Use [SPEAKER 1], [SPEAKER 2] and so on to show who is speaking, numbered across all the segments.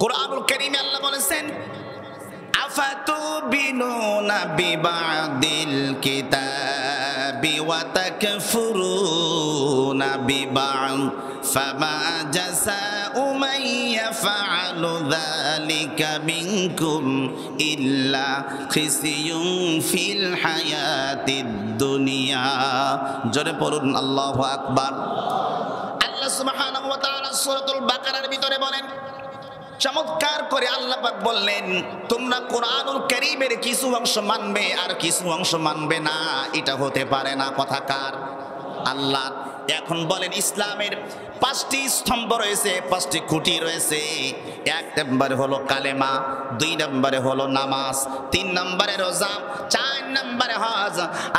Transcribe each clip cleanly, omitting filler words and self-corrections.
[SPEAKER 1] কুরআনুল কারীমে আল্লাহ বলেছেন আফাতুবিনুনা বিবাদিল কিতাবি ওয়া তাকফুরুনা বিবাদ ফামা জাযাউ মান ইয়াফআলু যালিকা মিনকুম ইল্লা খিসিয়ুন ফিল হায়াতিদ দুনিয়া। জোরে পড়ুন আল্লাহু আকবার। আল্লাহ সুবহানাহু ওয়া তাআলা সূরাতুল বাকারার ভিতরে বলেন, চমৎকার করে আল্লাহ পাক বললেন, তোমরা কোরআনুল কারীমের কিছু অংশ মানবে আর কিছু অংশ মানবে না, এটা হতে পারে না। কথা কার? আল্লাহ। এখন বলেন, ইসলামের 5টি স্তম্ভ রয়েছে, 5টি খুঁটি রয়েছে। 1 নম্বরে হলো কালেমা, 2 নম্বরে হলো নামাজ, 3 নম্বরে রোজা, 4 নম্বরে হজ,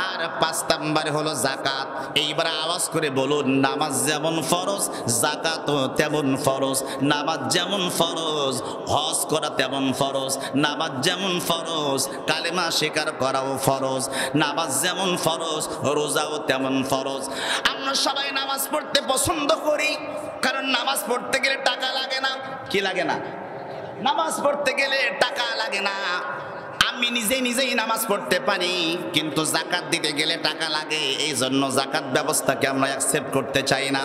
[SPEAKER 1] আর 5 নম্বরে হলো যাকাত। এইবার আওয়াজ করে বলুন, নামাজ যেমন ফরজ, যাকাতও তেমন ফরজ। নামাজ যেমন ফরজ, হজ করা তেমন ফরজ। নামাজ যেমন ফরজ, কালেমা স্বীকার করাও ফরজ। নামাজ যেমন ফরজ, রোজাও তেমন ফরজ। আমরা সবাই নামাজ পড়তে পছন্দ করি, কারণ নামাজ পড়তে গেলে টাকা লাগে না। কি লাগে না? নামাজ পড়তে গেলে টাকা লাগে না। আমি নিজেই নামাজ পড়তে পারি, কিন্তু যাকাত দিতে গেলে টাকা লাগে। এই জন্য যাকাত ব্যবস্থাকে আমরা অ্যাকসেপ্ট করতে চাই না।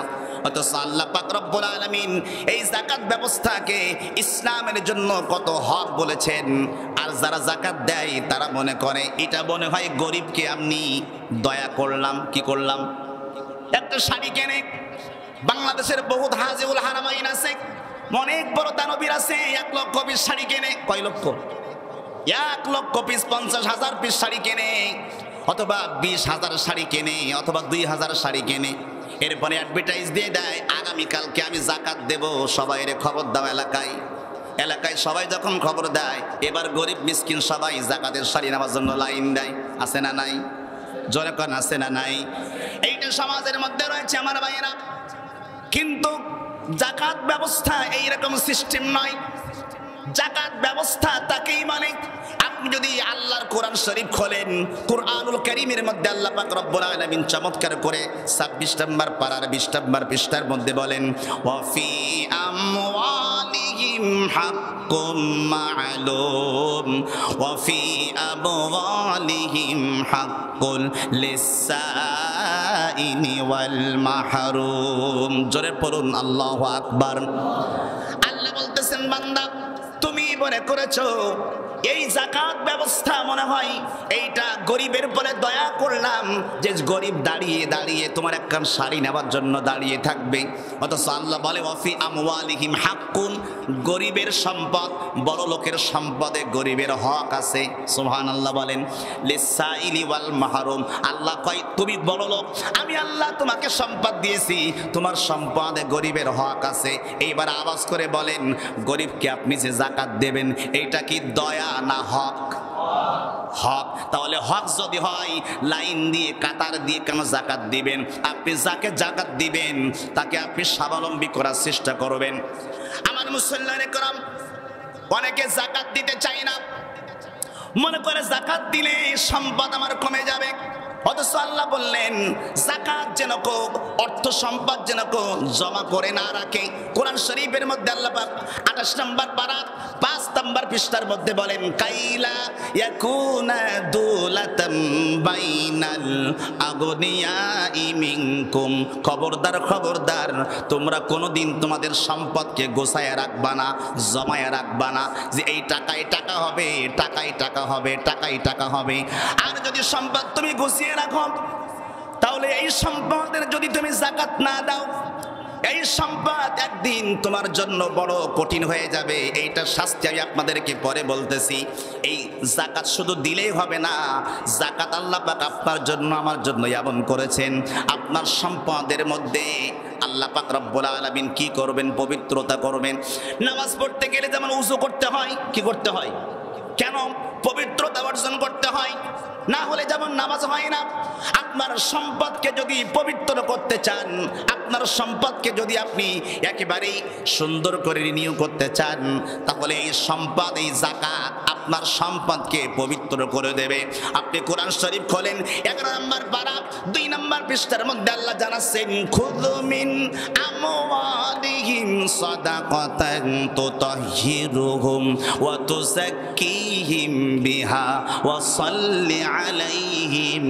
[SPEAKER 1] অথচ আল্লাহ পাক রব্বুল আলামিন এই যাকাত ব্যবস্থাকে ইসলামের জন্য কত হক বলেছেন। আর যারা যাকাত দেয় তারা মনে করে এটা মনে হয় গরিবকে আমি দয়া করলাম। কি করলাম? একটা শাড়ি কেনে, বাংলাদেশের বহুত হাজিউল হারামাইন আছে, অনেক বড় দানবীর আছে, 1 লক্ষ পিস শাড়ি কেনে। কয় লক্ষ? 1 লক্ষ পিস, 50,000 পিস শাড়ি কেনে, অথবা 20,000 শাড়ি কেনে, অথবা 2,000 শাড়ি কেনে। এরপরে অ্যাডভার্টাইজ দিয়ে দেয়, আগামীকালকে আমি যাকাত দেব, সবাই এর খবর দাও। এলাকায় সবাই যখন খবর দেয়, এবার গরিব মিসকিন সবাই যাকাতের শাড়ি নেওয়ার জন্য লাইন দেয়। আছে না নাই? জোরে কোন আছে না নাই? এইটা সমাজের মধ্যে রয়েছে আমার ভাইয়েরা। কিন্তু যাকাত ব্যবস্থা এইরকম সিস্টেম নয়। যাকাত ব্যবস্থা তাকেই মানে, আপনি যদি আল্লাহর কোরআন শরীফ খোলেন, কোরআনুল কারীমের মধ্যে আল্লাহ পাক রব্বুল আলামিন চমৎকার করে 26 নম্বর পারার 20 নম্বর পৃষ্ঠার মধ্যে বলেন, ওয়া ফি আমওয়ালিহিম হাক্কুম মা'লুম ওয়া ফি আমওয়ালিহিম হাক্কুল লিসসাইনি ওয়াল মাহরুম। জোরে পড়ুন আল্লাহু আকবার। আল্লাহ বলতেছেন, বান্দা তুমি মনে করেছো এই যাকাত ব্যবস্থা মনে হয় এইটা গরিবের বলে দয়া করলাম, যে গরিব দাঁড়িয়ে দাঁড়িয়ে তোমার একখান শাড়ি নেওয়ার জন্য দাঁড়িয়ে থাকবে। অথচ আল্লাহ বলে ওয়াফি আমওয়ালিহিম হাক্কুন, গরিবের সম্পদ, বড় লোকের সম্পদে গরিবের হক আছে। সুবহানাল্লাহ বলেন। লিসসাইলি ওয়াল মাহরুম, আল্লাহ কয় তুমি বড় লোক, আমি আল্লাহ তোমাকে সম্পদ দিয়েছি, তোমার সম্পদে গরিবের হক আছে। এইবার আওয়াজ করে বলেন, গরিবকে আপনি যে যাকাত দেবেন এইটা কি দয়া না হক? হক। তাহলে হক যদি হয়, লাইন দিয়ে কাতার দিয়ে কেন যাকাত দিবেন? আপনি যাকে যাকাত দিবেন তাকে আপনি স্বাবলম্বী করার চেষ্টা করবেন। আমার মুসল্লিয়ানে کرام, অনেকে যাকাত দিতে চায় না, মনে করে যাকাত দিলে সম্পদ আমার কমে যাবে। অথচ আল্লাহ বললেন, যাকাত যেন অর্থ সম্পদ যেন জমা করে না রাখে। কোরআন শরীফের মধ্যে আল্লাহ পাক 28 নম্বর পারা 5 নম্বর পৃষ্ঠার মধ্যে বলেন, কাইলা ইয়াকুনা দুলাতাম বাইনাল আগনিয়াই মিনকুম, খবরদার তোমরা কোনোদিন তোমাদের সম্পদকে গোছায় রাখবা না, জমায় রাখবা না, যে এই টাকায় টাকা হবে, টাকায় টাকা হবে, টাকায় টাকা হবে। আর যদি সম্পদ তুমি গুছিয়ে রাখো, তাহলে এই সম্পদের যদি তুমি যাকাত না দাও, এই সম্পদ একদিন তোমার জন্য বড় কঠিন হয়ে যাবে। এইটা শাস্তি আমি আপনাদেরকে পরে বলতেছি। এই যাকাত শুধু দিলেই হবে না, যাকাত আল্লাহ পাক আপনার জন্য আমার জন্য এমন করেছেন, আপনার সম্পদের মধ্যে আল্লাহ পাক রব্বুল আলামিন কি করবেন? পবিত্রতা করবেন। নামাজ পড়তে গেলে যেমন উযু করতে হয়, কি করতে হয়? কেন পবিত্রতা অর্জন করতে হয়? না হলে যেমন নামাজ হয় না। আপনার সম্পদকে যদি পবিত্র করতে চান, আপনার সম্পদকে যদি আপনি একেবারেই সুন্দর করে রিনিউ করতে চান, তাহলে এই সম্পদ, এই যাকাত আপনার সম্পদকে পবিত্র করে দেবে। আপনি কোরআন শরীফ খোলেন 11 নম্বর পারা 2 নম্বর পৃষ্ঠার মধ্যে আল্লাহ জানাচ্ছেন, খুযু মিন আমওয়ালিহিম সাদাকাতান তুতাহহিরুহুম ওয়া তুযাক্কিহিম বিহা ওয়া সাল্লি আলাইহিম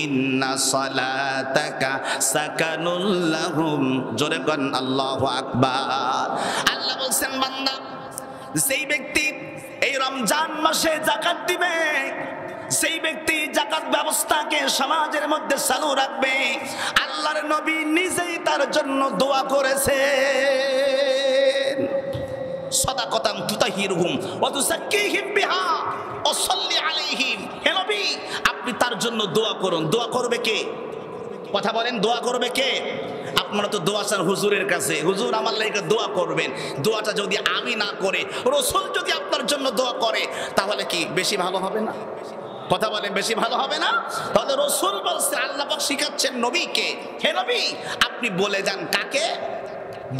[SPEAKER 1] ইন্না সালাতাকা সাকানুল লাহুম। জোরে কোন আল্লাহু আকবার। আল্লাহ বলছেন, বান্দা, যেই ব্যক্তি এই রমজান মাসে যাকাত দিবে, সেই ব্যক্তি যাকাত ব্যবস্থাকে সমাজের মধ্যে চালু রাখবে, আল্লাহর নবী নিজেই তার জন্য দোয়া করেছেন। সাদাকাতান তুতাহহিরুহুম ওয়া তুযাক্কিহিম বিহা ওয়া সাল্লি আলাইহিম। হে নবী, আপনি তার জন্য দোয়া করুন। দোয়া করবে কে? কথা বলেন, দোয়া করবে কে? আপনারা তো দোয়া চান হুজুরের কাছে, হুজুর আমার লাগি দোয়া করবেন। দোয়াটা যদি আমি না করে রাসূল যদি আপনার জন্য দোয়া করে, তাহলে কি বেশি ভালো হবে না? কথা বলেন, বেশি ভালো হবে না? তাহলে রাসূল বলছে, আল্লাহ পাক শিখাচ্ছেন নবীকে, হে নবী, আপনি বলে যান কাকে?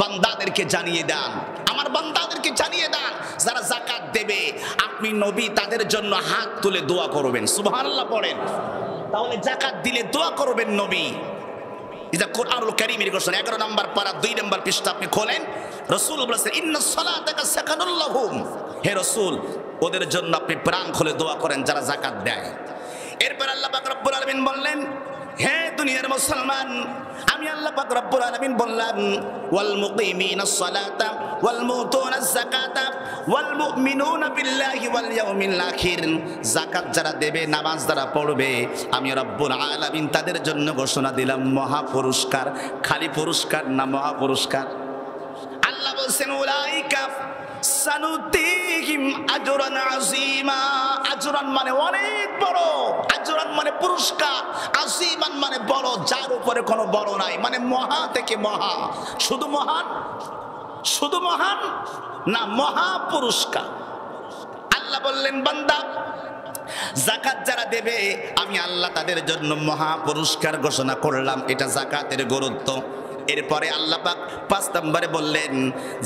[SPEAKER 1] বান্দাদেরকে জানিয়ে দেন, আমার বান্দাদেরকে জানিয়ে দেন যারা যাকাত দেবে, আপনি নবী তাদের জন্য হাত তুলে দোয়া করবেন। সুবহানাল্লাহ পড়েন। তাহলে যাকাত দিলে দোয়া করবেন নবী। এটা কোরআনুল কারীমের ঘোষণা। 11 নম্বর পারা 2 নম্বর পৃষ্ঠা আপনি খোলেন। রাসূল বলেছেন, ইন্নাস সালাতাকা সাকানুল লাহুম। হে রাসূল, ওদের জন্য আপনি প্রাণ খুলে দোয়া করেন যারা যাকাত দেয়। এরপর আল্লাহ পাক রব্বুল আলামিন বললেন, হে দুনিয়ার মুসলমান, আমি আল্লাহ পাক রব্বুল আলামিন বললাম, ওয়াল মুকিমিনাস সালাতা ওয়াল মুতুনাজ যাকাতা ওয়াল মুমিনুনা বিল্লাহি ওয়াল ইয়াউমিল আখির। যাকাত যারা দেবে, নামাজ যারা পড়বে, আমি রব্বুল আলামিন তাদের জন্য ঘোষণা দিলাম মহা পুরস্কার। খালি পুরস্কার না, মহা পুরস্কার। আল্লাহ বলেন, উলাইকা সানুতিহিম আজরান আযীমা। আজরান মানে অনেক বড়, আজরান মানে পুরস্কার, আযীমান মানে বড়, যার উপরে কোনো বড় নাই, মানে মহা থেকে মহা। শুধু মহান, শুধু মহান না, মহা পুরস্কার। আল্লাহ বললেন, বান্দা, যাকাত যারা দেবে, আমি আল্লাহ তাদের জন্য মহা পুরস্কার ঘোষণা করলাম। এটা যাকাতের গুরুত্ব। এরপরে আল্লাহ পাক 5 নম্বরে বললেন,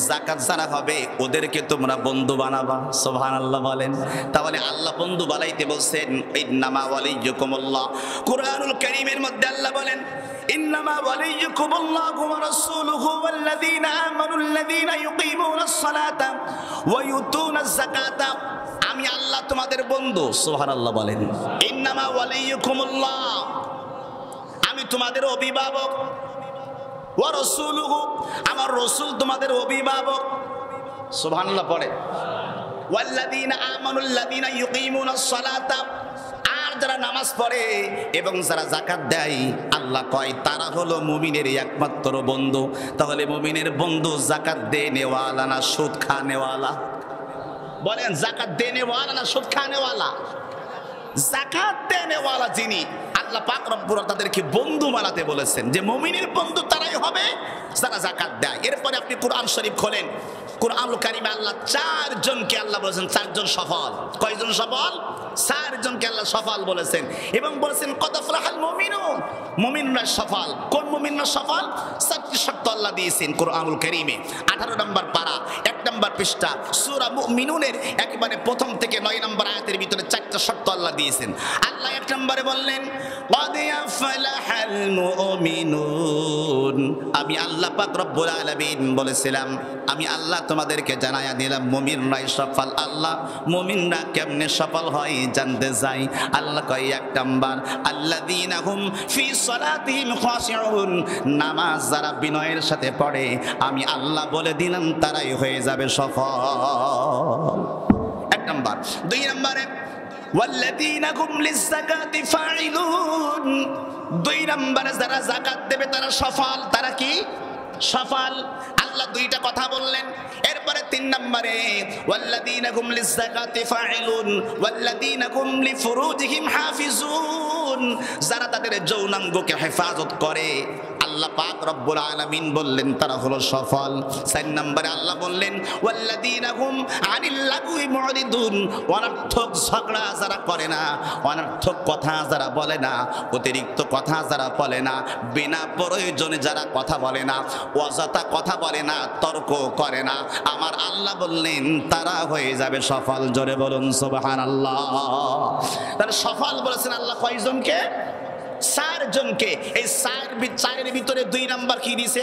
[SPEAKER 1] যাকাত যারা হবে ওদেরকে তোমরা বন্ধু বানাবা। সুবহানাল্লাহ বলেন। তাহলে আল্লাহ বন্ধু বানাইতে বলছেন, ইন্নামা ওয়ালিয়্যুকুমুল্লাহ। কুরআনুল কারীমের মধ্যে আল্লাহ বলেন, ইন্নামা ওয়ালিয়্যুকুমুল্লাহু ওয়া রাসূলুহু ওয়াল্লাযীনা আমানুল্লাযীনা ইউকিমুনাস সালাতা ওয়া ইউতুনাজ যাকাতা। আমি আল্লাহ তোমাদের বন্ধু। সুবহানাল্লাহ বলেন। ইন্নামা ওয়ালিয়্যুকুমুল্লাহ, আমি তোমাদের অভিভাবক। ওয়া রাসূলুহু, আমার রাসূল তোমাদের অভিভাবক। সুবহানাল্লাহ পড়ে। ওয়াল্লাযীনা আমানুল্লাযীনা ইউকিমুনাস সালাতা, আর যারা নামাজ পড়ে এবং যারা যাকাত দেয়, আল্লাহ কয় তারা হলো মুমিনের একমাত্র বন্ধু। তাহলে মুমিনের বন্ধু যাকাত দেনেওয়ালা না সুদ খানেওয়ালা? বলেন, যাকাত দেনেওয়ালা না সুদ খানেওয়ালা? যাকাত দেনেওয়ালা যিনি, আল্লাহ পাক রব্বুল আলামিন তাদেরকে বন্ধু বানাতে বলেছেন, যে মুমিনের বন্ধু তারাই হবে যারা যাকাত দেয়। এরপরে আপনি কোরআন শরীফ খোলেন, কোরআনুল কারীমে আল্লাহ 4 জনকে আল্লাহ বলেছেন 4 জন সফল। কয়জন সফল? 4 জনকে আল্লাহ সফল বলেছেন এবং বলেছেন কদ আফলাহাল মুমিনুন, মুমিনরা সফল। কোন মুমিনরা সফল? 4টি শর্ত আল্লাহ দিয়েছেন কোরআনুল কারীমে। 18 নম্বর পারা 1 নম্বর পৃষ্ঠা সূরা মুমিনুনের একেবারে প্রথম থেকে 9 নম্বর আয়াতের ভিতরে 4টা শর্ত আল্লাহ দিয়েছেন। আল্লাহ 1 নম্বরে বললেন, কদ আফলাহাল মুমিনুন। আমি আল্লাহ পাক রব্বুল আলামিন বলেছিলাম, আমি আল্লাহ তোমাদেরকে জানায়া দিলাম মুমিনরাই সফল। আল্লাহ মুমিনরা কেমনে সফল হয় জানতে চাই। আল্লাহ কয় 1 নাম্বার, আল্লাযীনা হুম ফি সালাতিহিম খাশিউন। নামাজ যারা বিনয়ের সাথে পড়ে, আমি আল্লাহ বলে দিলাম তারাই হয়ে যাবে সফল। 1 নাম্বার। 2 নম্বরে, ওয়াল্লাযীনা হুম লিয-যাকাতি ফাইলুন। 2 নম্বরে যারা যাকাত দেবে তারা সফল। তারা কি? সফল। আল্লাহ 2টা কথা বললেন। এরপরে 3 নম্বরে, ওয়াল্লাযীনা হুম লিয-যাকাতি ফাইলুন ওয়াল্লাযীনা হুম লিফুরুজিহিম হাফিজুন। যারা তাদের যৌনাঙ্গকে হেফাজত করে, আল্লাহ পাক রব্বুল আলামিন বললেন তারা হলো সফল। 4 নম্বরে আল্লাহ বললেন ওয়াল্লাযীনা হুম আনিল লাগwi মুরিদুন, অনর্থক ঝগড়া যারা করে না, অনর্থক কথা যারা বলে না, অতিরিক্ত কথা যারা বলে না, বিনা প্রয়োজনে যারা কথা বলে না, অযথা কথা বলে না, তর্ক করে না, আমার আল্লাহ বললেন তারা হয়ে যাবে সফল। জোরে বলুন সুবহানাল্লাহ। তাহলে সফল বলেছেন আল্লাহ কয়জনকে? 4 জনকে। এই 4 ভিতরে 2 নাম্বার কি দিয়েছে?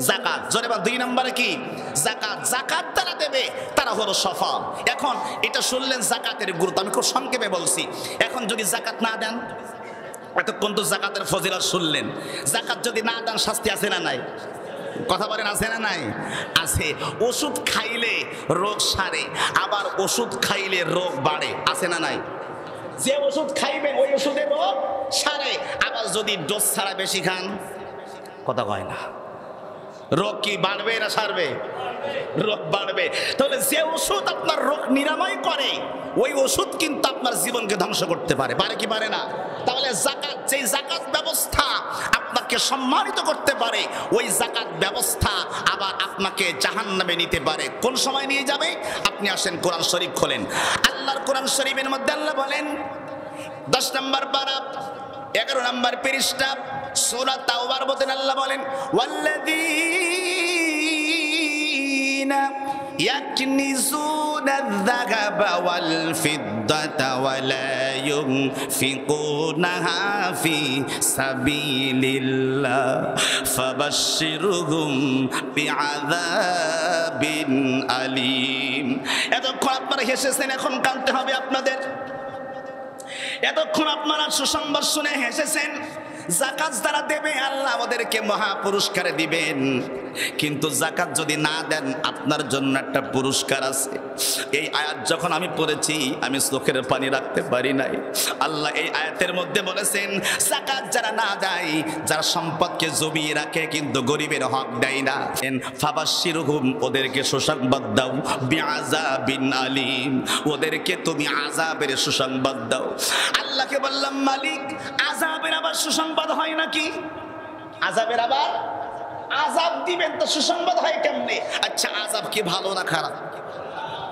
[SPEAKER 1] যাকাত। জোরে বল, 2 নম্বরে কি? যাকাত। যাকাত তারা দেবে, তারা হলো সফল। এখন এটা শুনলেন যাকাতের গুরুত্ব, আমি খুব সংক্ষেপে বলছি। এখন যদি যাকাত না দেন, এতক্ষণ তো যাকাতের ফজিলত শুনলেন, যাকাত যদি না দেন শাস্তি আছে না নাই? কথা বলেন, আছে না নাই? আছে। ওষুধ খাইলে রোগ সারে, আবার ওষুধ খাইলে রোগ বাড়ে, আছে না নাই? যে ওষুধ খাইবেন ওই ওষুধে রোগ সারে, আবার যদি ডোজ ছাড়া বেশি খান, কথা কয় না, রোগ কি বাড়বে না সারবে? রোগ বাড়বে। তাহলে যে ওষুধ আপনার রোগ নিরাময় করে ওই ওষুধ কিন্তু আপনার জীবনকে ধ্বংস করতে পারে, পারে কি পারে না? তাহলে যাকাত, যে যাকাত ব্যবস্থা আপনাকে সম্মানিত করতে পারে, ওই যাকাত ব্যবস্থা আবার আপনাকে জাহান্নামে নিতে পারে। কোন সময় নিয়ে যাবে? আপনি আসেন কোরআন শরীফ খোলেন, আল্লাহর কোরআন শরীফের মধ্যে আল্লাহ বলেন 10 নম্বর পারা 11 নম্বর পৃষ্ঠা সূরা তাওবার মধ্যে আল্লাহ বলেন ওয়াল্লাযীনা ইয়াকনিজুনা আয-যাহাবা ওয়াল ফিদ্দাতা ওয়া লা ইউনফিকুনাহা ফি সাবিলিল্লাহ ফাবাশশিরহুম বিআযাবিন আলীম। এতক্ষণ আপনারা হেসেছেন, এখন কাঁদতে হবে আপনাদের। এতক্ষণ আপনারা সুসংবাদ শুনে হেসেছেন। যাকাত যারা দেবে আল্লাহ ওদেরকে মহা পুরস্কার দিবেন, কিন্তু যাকাত যদি না দেন আপনার জন্য একটা পুরস্কার আছে। এই আয়াত যখন আমি পড়েছি আমি চোখের পানি রাখতে পারি নাই। আল্লাহ এই আয়াতের মধ্যে বলেছেন যাকাত যারা না দেয়, যারা সম্পদকে জমিয়ে রাখে কিন্তু গরিবের হক দেয় না, ফাবাশশিরহুম ওদেরকে সুসংবাদ দাও, বিআযাবিন আলীম ওদেরকে তুমি আযাবের সুসংবাদ দাও। আল্লাহকে বললাম মালিক আযাবের আবার সুসংবাদ হয় নাকি? আযাবের আবার আযাব দিবেন তো সুসংবাদ হয় কেমনে? আচ্ছা আযাব কি ভালো না খারাপ?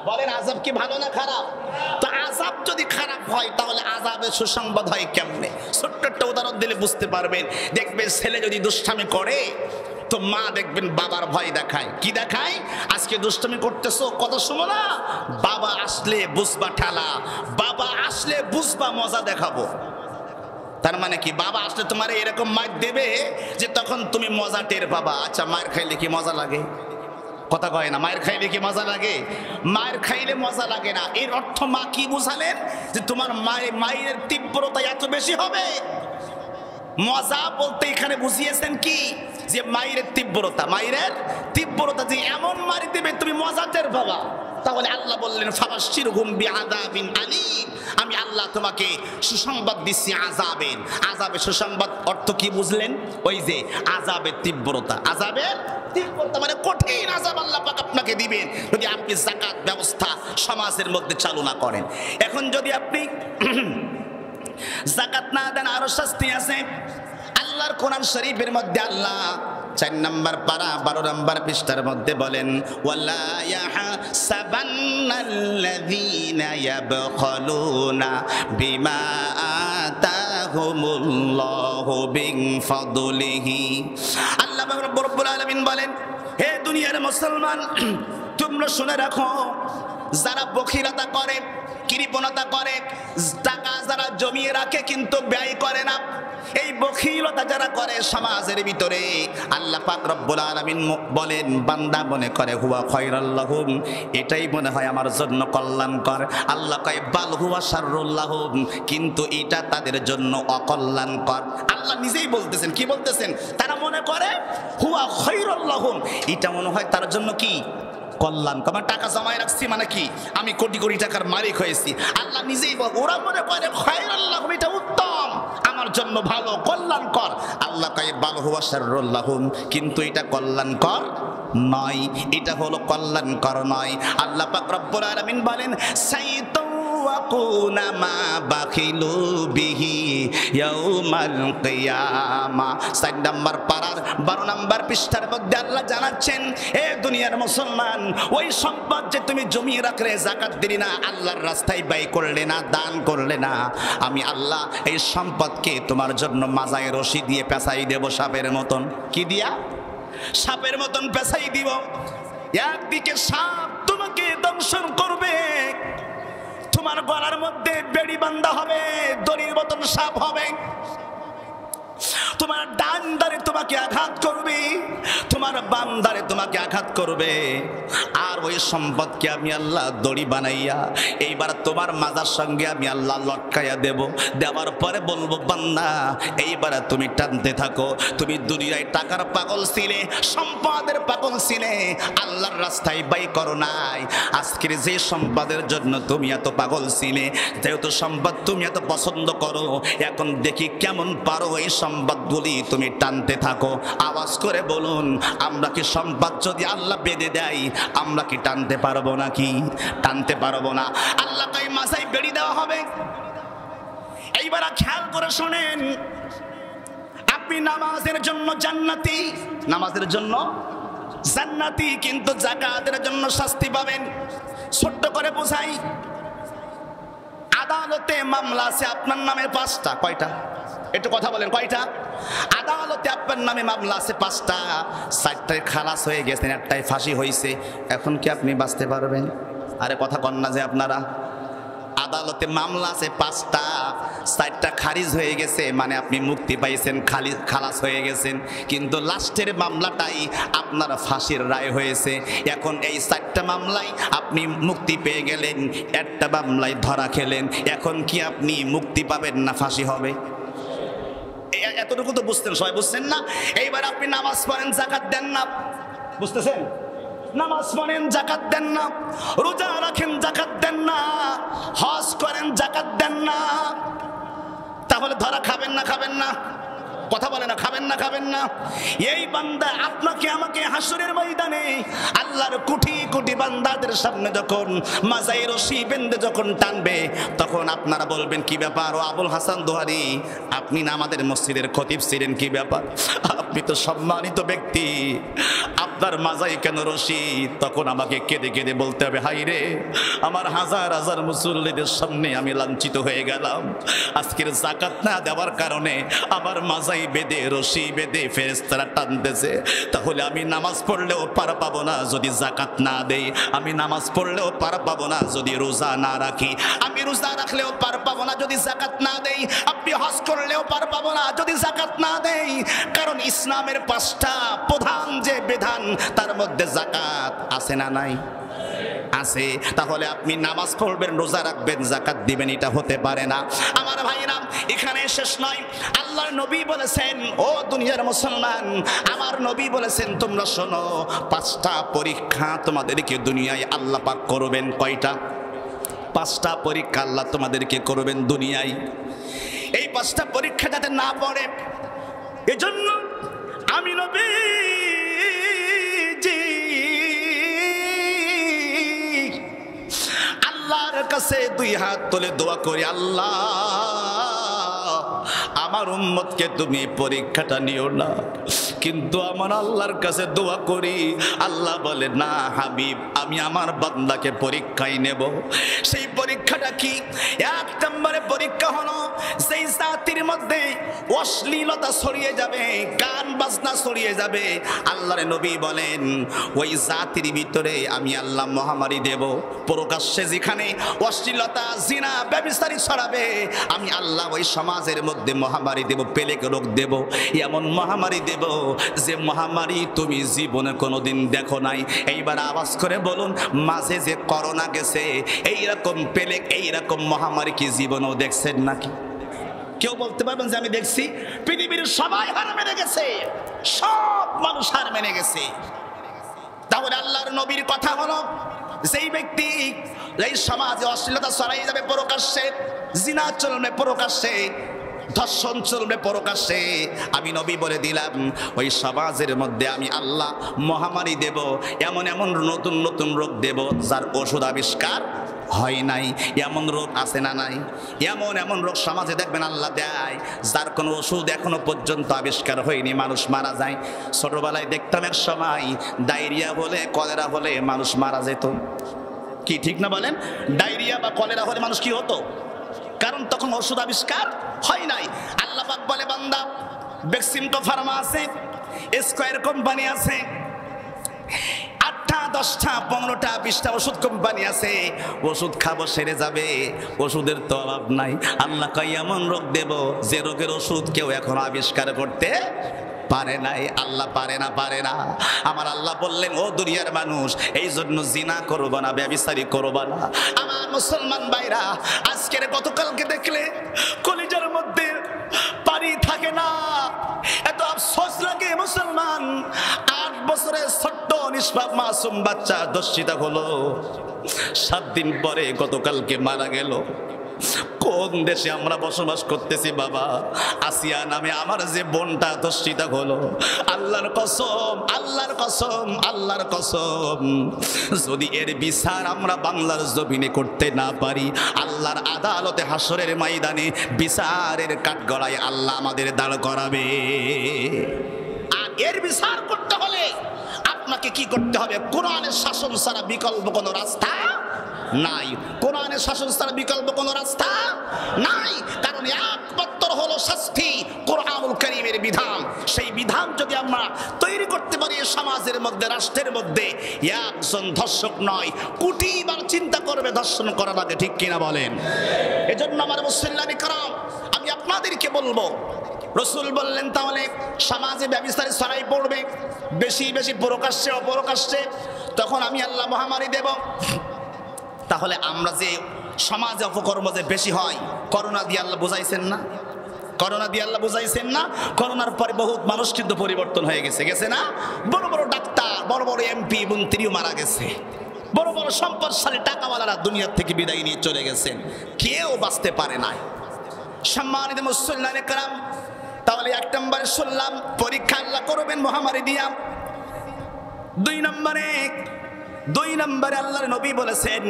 [SPEAKER 1] বলেন আযাব কি ভালো না খারাপ? তো আযাব যদি খারাপ হয় তাহলে আযাবের সুসংবাদ হয় কেমনে? ছোট্ট একটা উদাহরণ দিলে বুঝতে পারবেন। দেখবেন ছেলে যদি দুষ্টামি করে তো মা দেখবেন বাবার ভয় দেখায়। কি দেখায়? আজকে দুষ্টামি করতেছো, কথা শোনো না, বাবা আসলে বুঝবা ঠেলা, বাবা আসলে বুঝবা মজা দেখাবো। তার মানে কি বাবা আসলে তোমার এরকম মার দেবে যে তখন তুমি মজা টের পাবা। আচ্ছা মার খাইলে কি মজা লাগে? কথা কয় না, মায়ের খাইলে কি মজা লাগে? মায়ের খাইলে মজা লাগে না। এর অর্থ মা কি বুঝালেন? যে তোমার মায়ের তীব্রতা এত বেশি হবে। মজা বলতে এখানে বুঝিয়েছেন কি? যে মায়ের তীব্রতা যে এমন মারি দেবে তুমি মজা টের পাবা। তাহলে আল্লাহ বললেন ফাবাশশিরহুম বিআযাবিন আলীম, আমি আল্লাহ তোমাকে সুসংবাদ দিচ্ছি আযাবের। আযাবের সুসংবাদ অর্থ কি বুঝলেন? ওই যে আযাবের তীব্রতা, আযাবের তীব্রতা মানে কঠিন আযাব আল্লাহ পাক আপনাকে দিবেন যদি আপনি যাকাত ব্যবস্থা সমাজের মধ্যে চালু না করেন। এখন যদি আপনি যাকাত না দেন আরো শাস্তি আছে। আল্লাহর কোরআন শরীফের মধ্যে আল্লাহ 4 নম্বর পারা 12 নম্বর পৃষ্ঠার মধ্যে বলেন ওয়ালা ইয়াহসাবান্নাল্লাযীনা ইয়াবখালুনা বিমা আতাহুমুল্লাহু মিন ফাদলিহি। আল্লাহ রাব্বুল আলামিন বলেন হে দুনিয়ার মুসলমান তোমরা শুনে রাখো, যারা বখিলতা করে, কৃপণতা করে, টাকা যারা জমিয়ে রাখে কিন্তু ব্যয় করে না, এই বখিলতা যারা করে সমাজের ভিতরে আল্লাহ পাক রব্বুল আলামিন বলেন বান্দা মনে করে হুয়া খায়রুল লাহুম, এটাই মনে হয় আমার জন্য কল্যাণকর। আল্লাহ কয় বাল হুয়া শাররুল লাহুম, কিন্তু এটা তাদের জন্য অকল্যাণকর। আল্লাহ নিজেই বলতেছেন, কি বলতেছেন? তারা মনে করে হুয়া খায়রুল লাহুম, এটা মনে হয় তার জন্য কি কল্যাণ। আমার টাকা জমায় রাখছি মানে কি আমি কোটি কোটি টাকার মালিক হয়েছি। আল্লাহ নিজেই বল ওরা মনে করে খায়রুল লাহুম, এটা উত্তম, আমার জন্য ভালো, কল্যাণকর। আল্লাহ কয় বাল হুয়া শাররুল লাহুম, কিন্তু এটা কল্যাণকর নয়, এটা হলো কল্যাণকর নয়। আল্লাহ পাক রব্বুল আলামিন বলেন সাইয়্যিদুন সাইউওয়াকুনা মা বাখিলু বিহি ইয়াউমাল কিয়ামা। 4 নম্বর পারার 12 নম্বর পৃষ্ঠার মধ্যে আল্লাহ জানাচ্ছেন, এ দুনিয়ার মুসলমান, ওই সম্পদ যে তুমি জমিয়ে রাখলে, যাকাত দিলি না, আল্লাহর রাস্তায় ব্যয় করলে না, দান করলে না, আমি আল্লাহ এই সম্পদকে তোমার জন্য মাজায় রশি দিয়ে পেঁচাই দেব সাপের মতন। কি দিয়া? সাপের মতন পেঁচাই দিব। একদিকে সাপ তোমাকে দংশন করবে, তোমার গলার মধ্যে বেড়ি বান্ধা হবে, দড়ির মতন সাপ হবে, তোমার ডান ধারে তোমাকে আঘাত করবে, তোমার বাম ধারে তোমাকে আঘাত করবে। আর ওই সম্পদকে আমি আল্লাহ দড়ি বানাইয়া এইবার তোমার মাজার সঙ্গে আমি আল্লাহ লটকাইয়া দেব। দেওয়ার পরে বলবো, বান্দা এইবার তুমি টানতে থাকো। তুমি দুনিয়ায় টাকার পাগল ছিলে, সম্পদের পাগল ছিলে, আল্লাহর রাস্তায় ব্যয় করো নাই। আজকের যে সম্পদের জন্য তুমি এত পাগল ছিলে, যেহেতু সম্পদ তুমি এত পছন্দ করো, এখন দেখি কেমন পারো এই সম্পদগুলি তুমি টানতে থাকো। আওয়াজ করে বলুন, আমরা কি সম্পদ যদি আল্লাহ বেঁধে দেয়, আমরা কি টানতে পারবো নাকি? টানতে পারবো না। আল্লাহ তাই মাথায় বেড়ি দেওয়া হবে। এইবার খেয়াল করে শোনেন, আপনি নামাজের জন্য জান্নাতি, নামাজের জন্য জান্নাতি, কিন্তু যাকাতের জন্য শাস্তি পাবেন। ছোট্ট করে বোঝাই, আদালতে মামলা আছে আপনার নামে 5টা। কয়টা? একটু কথা বলেন, কয়টা? আদালতে আপনার নামে মামলা আছে 5টা, 4টায় খালাস হয়ে গেছেন, 1টায় ফাঁসি হয়েছে। এখন কি আপনি বাঁচতে পারবেন? আরে কথা কন না যে আপনারা। আদালতে মামলা আছে 5টা, 4টা খারিজ হয়ে গেছে, মানে আপনি মুক্তি পাইছেন, খালাস হয়ে গেছেন, কিন্তু লাস্টের মামলাটাই আপনার ফাঁসির রায় হয়েছে। এখন এই 4টা মামলায় আপনি মুক্তি পেয়ে গেলেন, 1টা মামলায় ধরা খেলেন। এখন কি আপনি মুক্তি পাবেন না ফাঁসি হবে? এতটুকু তো বুঝতেন, সবাই বুঝছেন না? এইবার আপনি নামাজ পড়েন, যাকাত দেন না, বুঝতেছেন? নামাজ পড়েন, যাকাত দেন না, রোজা রাখেন, যাকাত দেন না, হজ করেন, যাকাত দেন না, তাহলে ধরা খাবেন না? খাবেন না? কথা বলে না, খাবেন না? খাবেন না? এই বান্দা আপনাকে আমাকে হাসরের ময়দানে আল্লাহর কোটি কোটি বান্দাদের সামনে যখন মাজায় রশি বেঁধে যখন টানবে, তখন আপনারা বলবেন, কি ব্যাপার? ও আবুল হাসান দোহারি, আপনি না আমাদের মসজিদের খতিব ছিলেন, কি ব্যাপার? আপনি তো সম্মানিত ব্যক্তি, আপনার মাজায় কেন রশি? তখন আমাকে কেঁদে কেঁদে বলতে হবে, হাই রে, আমার হাজার হাজার মুসল্লিদের সামনে আমি লাঞ্ছিত হয়ে গেলাম। আজকের যাকাত না দেওয়ার কারণে আমার মাজায় বেঁধে রশি বেঁধে ফেরেশতারা টানতেছে। তাহলে আমি নামাজ পড়লেও পার পাবো না যদি যাকাত না দেই, আমি নামাজ পড়লেও পার পাবো না যদি রোজা না রাখি, আমি রোজা রাখলেও পার পাবো না যদি যাকাত না দেই, আপনি হজ করলেও পার পাবো না যদি যাকাত না দেই। কারণ ইসলামের 5টা প্রধান যে বিধান, তার মধ্যে যাকাত আছে না নাই? আছে। তাহলে আপনি নামাজ পড়বেন, রোজা রাখবেন, যাকাত দিবেন, এটা হতে পারে না। আমার ভাইরা, এখানে শেষ নয়। আল্লাহর নবী বলেছেন, ও দুনিয়ার মুসলমান, আমার নবী বলেছেন, তোমরা শোনো, 5টা পরীক্ষা তোমাদেরকে দুনিয়ায় আল্লাহ পাক করবেন। কয়টা? 5টা পরীক্ষা আল্লাহ তোমাদেরকে করবেন দুনিয়ায়। এই 5টা পরীক্ষা যাতে না পড়ে, এজন্য আমি নবী আল্লাহর কাছে 2 হাত তুলে দোয়া করি, আল্লাহ আমার উম্মতকে তুমি পরীক্ষাটা নিও না। কিন্তু আমার আল্লাহর কাছে দোয়া করি, আল্লাহ বলে, না হাবিব, আমি আমার বান্দাকে পরীক্ষায় নেব। সেই পরীক্ষাটা কি? 1 নম্বরে পরীক্ষা হলো, সেই জাতির মধ্যে অশ্লীলতা ছড়িয়ে যাবে, গান বাজনা ছড়িয়ে যাবে, আল্লাহর নবী বলেন, ওই জাতির ভিতরে আমি আল্লাহ মহামারী দেব। প্রকাশ্যে যেখানে অশ্লীলতা, জিনা, ব্যভিচারী ছড়াবে, আমি আল্লাহ ওই সমাজের মধ্যে মহামারী দেব, পেলেক রোগ দেব, এমন মহামারী দেব যে মহামারী তুমি জীবনে কোনোদিন দেখো নাই। এইবার আওয়াজ করে বলুন, মাঝে যে করোনা গেছে, এইরকম পেলেক, এইরকম মহামারী কি জীবনেও দেখছেন নাকি? কেউ বলতে পারবেন যে আমি দেখছি? পৃথিবীর সবাই হার মেনে গেছে, সব মানুষ হার মেনে গেছে। তাহলে আল্লাহর নবীর কথা হলো, যেই ব্যক্তি এই সমাজে অশ্লীলতা ছড়াই যাবে প্রকাশ্যে, জিনা চলবে প্রকাশ্যে, ধর্ষণ চলবে প্রকাশ্যে, আমি নবী বলে দিলাম, ওই সমাজের মধ্যে আমি আল্লাহ মহামারী দেব, এমন এমন নতুন নতুন রোগ দেব যার ওষুধ আবিষ্কার হয় নাই। এমন রোগ আছে না নাই? এমন এমন রোগ সমাজে দেখবেন আল্লাহ দেয়, যার কোনো ওষুধ এখনো পর্যন্ত আবিষ্কার হয়নি, মানুষ মারা যায়। ছোটবেলায় দেখতাম এক সময় ডায়রিয়া বলে, কলেরা হলে মানুষ মারা যেত। কি ঠিক না বলেন? ডায়রিয়া বা কলেরা হলে মানুষ কি হতো? কারণ তখন ওষুধ আবিষ্কার হয় নাই। আল্লাহ পাক বলে, বান্দা বেক্সিমকো ফার্মা আছে, স্কয়ার কোম্পানি আছে, 8টা 10টা 15টা 20টা ওষুধ কোম্পানি আছে, ওষুধ খাবো সেরে যাবে, ওষুধের তো অভাব নাই। আল্লাহ কয় এমন রোগ দেব যে রোগের ওষুধ কেউ এখন আবিষ্কার করতে পারে নাই। আল্লাহ পারে না, পারে না। আমার আল্লাহ বললেন, ও দুনিয়ার মানুষ, এই জন্য জিনা করবো না, ব্যভিচারী করবো না। আমার মুসলমান ভাইরা, আজকের গতকালকে দেখলে কলিজার মধ্যে পানি থাকে না, এত আফসোস লাগে। মুসলমান 8 বছরের ছোট্ট নিষ্পাপ মাসুম বাচ্চা ধর্ষিতা হলো, 7 দিন পরে গতকালকে মারা গেল। কোন দেশে আমরা বসবাস করতেছি বাবা? আসিয়া নামে আমার যে বোনটা ধর্ষিতা হলো, আল্লাহর কসম, আল্লাহর কসম, আল্লাহর কসম, যদি এর বিচার আমরা বাংলার জমিনে করতে না পারি, আল্লাহর আদালতে হাসরের ময়দানে বিচারের কাঠগড়ায় আল্লাহ আমাদের দাঁড় করাবে। আর এর বিচার করতে হলে আপনাকে কি করতে হবে? কোরআনের শাসন ছাড়া বিকল্প কোনো রাস্তা নাই। কোরআনের শাসন ছাড়া বিকল্প কোনো রাস্তা নাই। কারণ একমাত্র হলো শাস্তি কোরআনুল কারীমের বিধান। সেই বিধান যদি আমরা তৈরি করতে পারি সমাজের মধ্যে, রাষ্ট্রের মধ্যে, একজন ধর্ষক নয়, কোটিবার চিন্তা করবে ধর্ষণ করার আগে। ঠিক কিনা বলেন? এজন্য আমার মুসলিম کرام, আমি আপনাদেরকে বলবো, রসুল বললেন তাহলে সমাজে ব্যভিচারী ছড়াই পড়বে, বেশি বেশি প্রকাশ্যে অপ্রকাশ্যে, তখন আমি আল্লাহ মহামারী দেব। তাহলে আমরা যে সমাজে অপকর্ম যে বেশি হয়, করোনা দিয়ে আল্লাহ বুঝাইছেন না? করোনা দিয়ে আল্লাহ বুঝাইছেন না? করোনার পরে বহুত মানুষ কিন্তু পরিবর্তন হয়ে গেছে, গেছে না? বড় বড় ডাক্তার, বড় বড় এমপি মন্ত্রীও মারা গেছে, বড় বড় সম্পদশালী টাকাওয়ালারা দুনিয়া থেকে বিদায় নিয়ে চলে গেছেন, কেউ বাঁচতে পারে নাই। সম্মানিত মুসলিম کرام, তাহলে 1 নম্বরে শুনলাম পরীক্ষা আল্লাহ করবেন মহামারী দিয়া। 2 নম্বরে আল্লাহর নবী বলেছেন,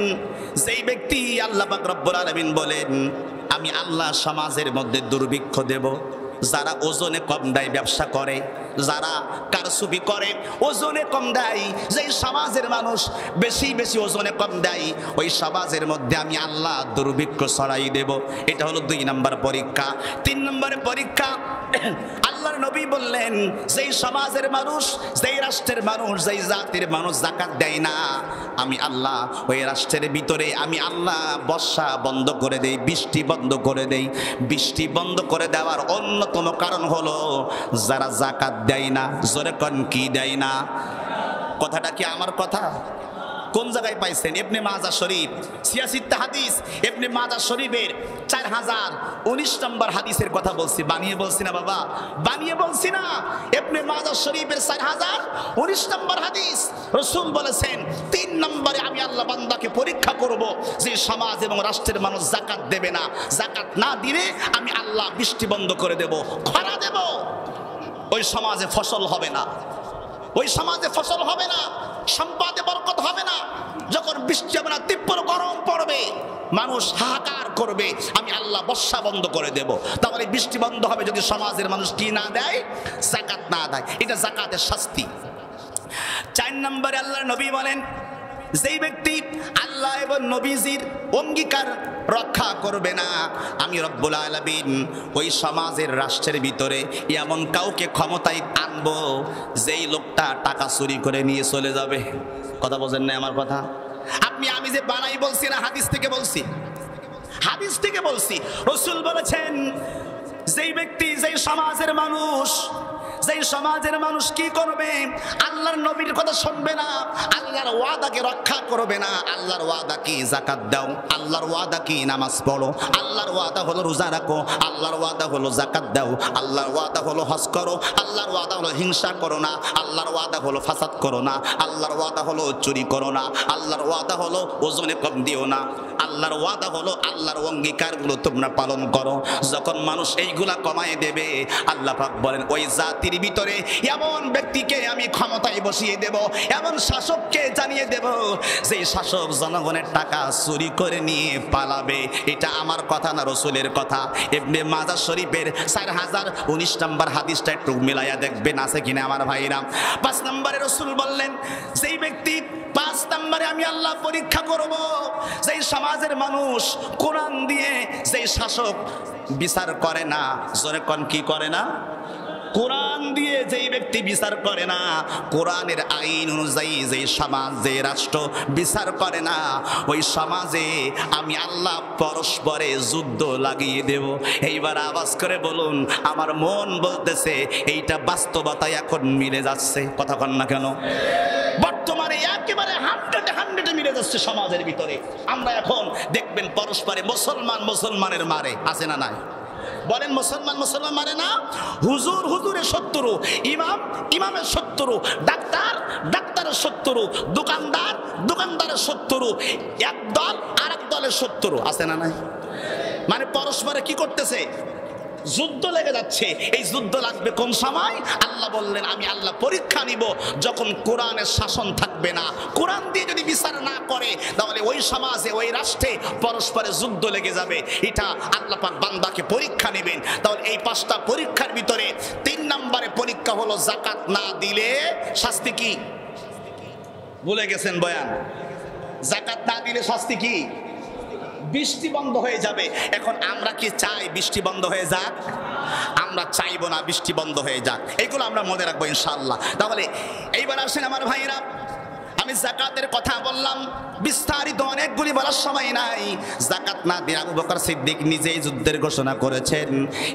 [SPEAKER 1] যেই ব্যক্তি, আল্লাহ পাক রব্বুল আলামিন বলেন, আমি আল্লাহ সমাজের মধ্যে দুর্ভিক্ষ দেব। যারা ওজনে কম দেয়, ব্যবসা করে, যারা কারসুবি করে, ওজনে কম দেয়, যেই সমাজের মানুষ বেশি বেশি ওজনে কম দেয়, ওই সমাজের মধ্যে আমি আল্লাহ দুর্ভিক্ষ ছড়াই দেব। এটা হলো 2 নম্বর পরীক্ষা। 3 নম্বরে পরীক্ষা, আল্লাহর নবী বললেন, যেই সমাজের মানুষ, যেই রাষ্ট্রের মানুষ, যেই জাতির মানুষ যাকাত দেয় না, আমি আল্লাহ ওই রাষ্ট্রের ভিতরে আমি আল্লাহ বর্ষা বন্ধ করে দেই, বৃষ্টি বন্ধ করে দেই। বৃষ্টি বন্ধ করে দেওয়ার অন্যতম কারণ হলো যারা যাকাত দেয় না। জোরে কোন কি দেয় না? কথাটা কি আমার কথা? কোন জায়গায় পাইছেন? ইবনে মাজাহ শরীফ 86 হাদিস, ইবনে মাজাহ শরীফের 4019 নম্বর হাদিসের কথা বলছি। বানিয়ে বলছি না বাবা, বানিয়ে বলছি না। ইবনে মাজাহ শরীফের 4019 নম্বর হাদিস, রাসূল বলেছেন 3 নম্বরে আমি আল্লাহ বান্দাকে পরীক্ষা করব, যে সমাজ এবং রাষ্ট্রের মানুষ যাকাত দেবে না, যাকাত না দিলে আমি আল্লাহ বৃষ্টি বন্ধ করে দেব, খরা দেব। ওই সমাজে ফসল হবে না, ওই সমাজে ফসল হবে না, সম্পদে বরকত হবে না। যখন বৃষ্টি হবে না, তীব্র গরম পড়বে, মানুষ হাহাকার করবে, আমি আল্লাহ বর্ষা বন্ধ করে দেব। তাহলে বৃষ্টি বন্ধ হবে যদি সমাজের মানুষ কি না দেয়? যাকাত না দেয়। এটা যাকাতের শাস্তি। 4 নম্বরে আল্লাহর নবী বলেন, যেই ব্যক্তি আল্লাহ এবং নবীজির অঙ্গীকার রক্ষা করবে না, আমি রব্বুল আলামিন ওই সমাজের রাষ্ট্রের ভিতরে এমন কাউকে ক্ষমতায় আনবো, যেই লোকটা টাকা চুরি করে নিয়ে চলে যাবে। কথা বোঝেন না আমার কথা? আমি যে বানাই বলছি না, হাদিস থেকে বলছি, হাদিস থেকে বলছি। রাসূল বলেছেন, যেই ব্যক্তি, যেই সমাজের মানুষ, যেই সমাজের মানুষ কি করবে? আল্লাহর নবীর কথা শুনবে না, আল্লাহর ওয়াদাকে রক্ষা করবে না। আল্লাহর ওয়াদা কি? যাকাত দাও। আল্লাহর ওয়াদা কি? নামাজ পড়ো। আল্লাহর ওয়াদা হলো রোজা রাখো। আল্লাহর ওয়াদা হলো যাকাত দাও। আল্লাহর ওয়াদা হলো হজ করো। আল্লাহর ওয়াদা হলো হিংসা করো না। আল্লাহর ওয়াদা হলো ফাসাদ করো না। আল্লাহর ওয়াদা হলো চুরি করো না। আল্লাহর ওয়াদা হলো ওজনে কম দিও না। আল্লাহর ওয়াদা হলো, আল্লাহর অঙ্গীকারগুলো তোমরা পালন করো। যখন মানুষ এইগুলা কমায় দেবে, আল্লাহ পাক বলেন ওই জাতির ভিতরে এমন ব্যক্তিকে আমি ক্ষমতায় বসিয়ে দেব, এমন শাসককে জানিয়ে দেব যে শাসক জনগণের টাকা চুরি করে নিয়ে পালাবে। এটা আমার কথা না, রাসূলের কথা। ইবনে মাজাহ শরীফের 4019 নম্বর হাদিসটা একটু মিলাইয়া দেখবেন আছে কিনা আমার ভাইরা। 5 নম্বরে রাসূল বললেন যেই ব্যক্তি, 5 নম্বরে আমি আল্লাহ পরীক্ষা করব যেই সমাজের মানুষ কোরআন দিয়ে যেই শাসক বিচার করে না, জোরে কোন কি করে না, কোরআন দিয়ে যেই ব্যক্তি বিচার করে না, কোরআনের আইন অনুযায়ী যেই সমাজ যে রাষ্ট্র বিচার করে না, ওই সমাজে আমি আল্লাহ পরস্পরে যুদ্ধ লাগিয়ে দেব। এইবার আওয়াজ করে বলুন, আমার মন বলতেছে এইটা বাস্তবতায় এখন মিলে যাচ্ছে। কথা কন না কেন? বর্তমানে একেবারে 100-100 মিলে যাচ্ছে সমাজের ভিতরে। আমরা এখন দেখবেন পরস্পরে মুসলমান মুসলমানের মারে, আছে না নাই? বলেন মুসলমান মুসলমান মারে না? হুজুর হুজুরের শত্রু, ইমাম ইমামের শত্রু, ডাক্তার ডাক্তারের শত্রু, দোকানদার দোকানদারের শত্রু, এক দল আর এক দলের শত্রু, আছে না নাই? মানে পরস্পরে কি করতেছে? যুদ্ধ লেগে যাচ্ছে। এই যুদ্ধ লাগবে কোন সময়? আল্লাহ বললেন আমি আল্লাহ পরীক্ষা নিব যখন কোরআনের শাসন থাকবে না। কোরআন দিয়ে যদি বিচার না করে তাহলে ওই সমাজে ওই রাষ্ট্রে পরস্পরে যুদ্ধ লেগে যাবে। এটা আল্লাহ পাক বান্দাকে পরীক্ষা নেবেন। তাহলে এই 5টা পরীক্ষার ভিতরে 3 নম্বরে পরীক্ষা হলো যাকাত না দিলে শাস্তি কি? ভুলে গেছেন বয়ান? যাকাত না দিলে শাস্তি কি? বৃষ্টি বন্ধ হয়ে যাবে। এখন আমরা কি চাই বৃষ্টি বন্ধ হয়ে যাক? আমরা চাইবো না বৃষ্টি বন্ধ হয়ে যাক। এইগুলো আমরা মনে রাখবো ইনশাআল্লাহ। তাহলে এইবার আসেন আমার ভাইরা, আমি যাকাতের কথা বললাম, বিস্তারিত অনেকগুলি বলার সময় নাই। যাকাত না দিয়ে আবু বকর সিদ্দিক নিজেই যুদ্ধের ঘোষণা করেছেন।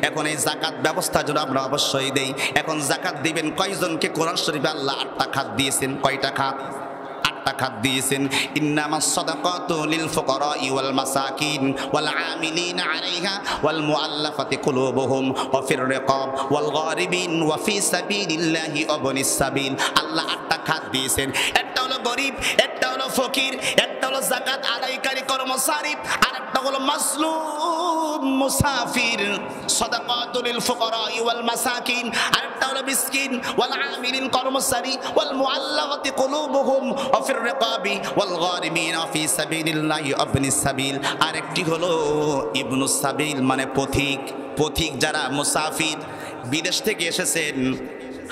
[SPEAKER 1] এখন এই যাকাত ব্যবস্থা যেন আমরা অবশ্যই দেই। এখন যাকাত দিবেন কয়জনকে? কোরআন শরীফে আল্লাহ 8টা খাত দিয়েছেন। কয়টা খাত? 8টা খাত দিয়েছেন। ইন্নামাস সাদাকাতু লিল ফুকারাই ওয়াল মাসাকিন ওয়াল আমিলিন আলাইহা ওয়াল মুআল্লাফাতি কুলুবুহুম ওয়া ফির রিকাব ওয়াল গারিবিন ওয়া ফি সাবিলিল্লাহি ওয়া বনিস সাবিল। আল্লাহ 8টা খাত দিয়েছেন। একটা হলো গরিব, একটা হলো ফকির, একটা হলো যাকাত আদায়কারী কর্মচারী, আর একটা হলো মাসলুম মুসাফির। সাদাকাতু লিল ফুকারাই ওয়াল মাসাকিন, আর একটা হলো মিসকিন, ওয়াল আমিলিন কর্মচারী, ওয়াল মুআল্লাফাতি কুলুবুহুম ওয়া ফির রিকাবি ওয়াল গারিমিন ফি সাবিলিল্লাহি ওয়া ইবনিস সাবিল। আরেকটি হলো ইবনুস সাবিল মানে পথিক। পথিক যারা মুসাফির, বিদেশ থেকে এসেছেন,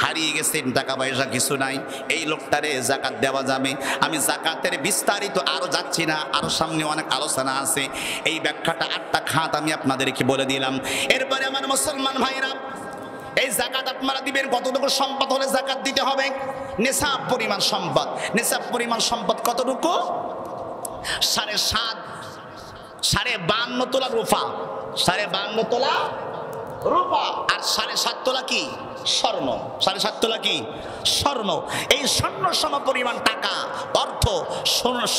[SPEAKER 1] হারিয়ে গেছেন, টাকা পয়সা কিছু নাই, এই লোকটারে যাকাত দেওয়া যাবে। আমি যাকাতের বিস্তারিত আরো যাচ্ছি না, আরো সামনে অনেক আলোচনা আছে। এই ব্যাখ্যাটা 8টা খাত আমি আপনাদেরকে বলে দিলাম। এরপরে আমার মুসলমান ভাইরা, এই যাকাত আপনারা দিবেন কতটুকু সম্পদ হলে যাকাত দিতে হবে? নিসাব পরিমাণ সম্পদ। নিসাব পরিমাণ সম্পদ কতটুকু? 52.5 তোলা রূপা, 52.5 তোলা রূপা, আর 7.5 তোলা কি? স্বর্ণ। 7.5 তোলা কি? স্বর্ণ। এই স্বর্ণ সম পরিমাণ টাকা, অর্থ,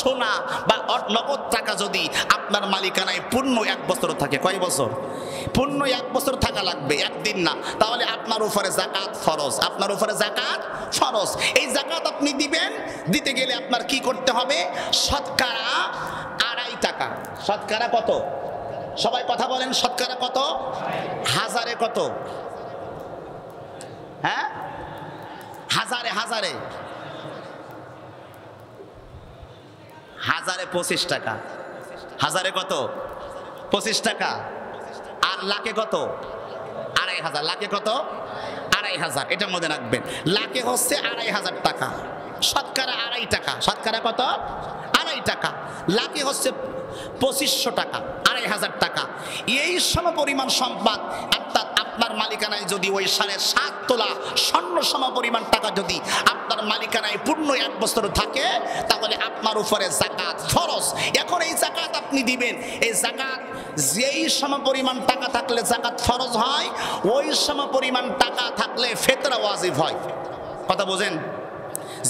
[SPEAKER 1] সোনা বা নগদ টাকা যদি আপনার মালিকানায় পূর্ণ 1 বছর থাকে, কয় বছর? পূর্ণ 1 বছর থাকা লাগবে, একদিন না। তাহলে আপনার উপরে যাকাত ফরজ। আপনার উপরে যাকাত ফরজ। এই যাকাত আপনি দিবেন। দিতে গেলে আপনার কি করতে হবে? শতকরা 2.5 টাকা। শতকরা কত? সবাই কথা বলেন, শতকরা কত? হাজারে কত? হ্যাঁ, হাজারে হাজারে 25 টাকা। হাজারে কত? 25 টাকা। আর লাখে কত? 2.5 লাখে কত? 2.5। এটা মনে রাখবেন। লাখে হচ্ছে 2.5 টাকা, শতকরা 2.5 টাকা। শতকরা কত? 2.5 টাকা। লাখে হচ্ছে 2500 টাকা, 2.5 টাকা। এই সম পরিমাণ সম্পদ অর্থাৎ আপনার মালিকানায় যদি ওই 7.5 তোলা স্বর্ণ সম পরিমাণ টাকা যদি আপনার মালিকানায় পূর্ণ 1 বছর থাকে, তাহলে আপনার উপরে যাকাত ফরজ। এখন এই যাকাত আপনি দিবেন। এই যাকাত যেই সম পরিমাণ টাকা থাকলে যাকাত ফরজ হয়, ওই সম পরিমাণ টাকা থাকলে ফিতরা ওয়াজিব হয়। কথা বোঝেন?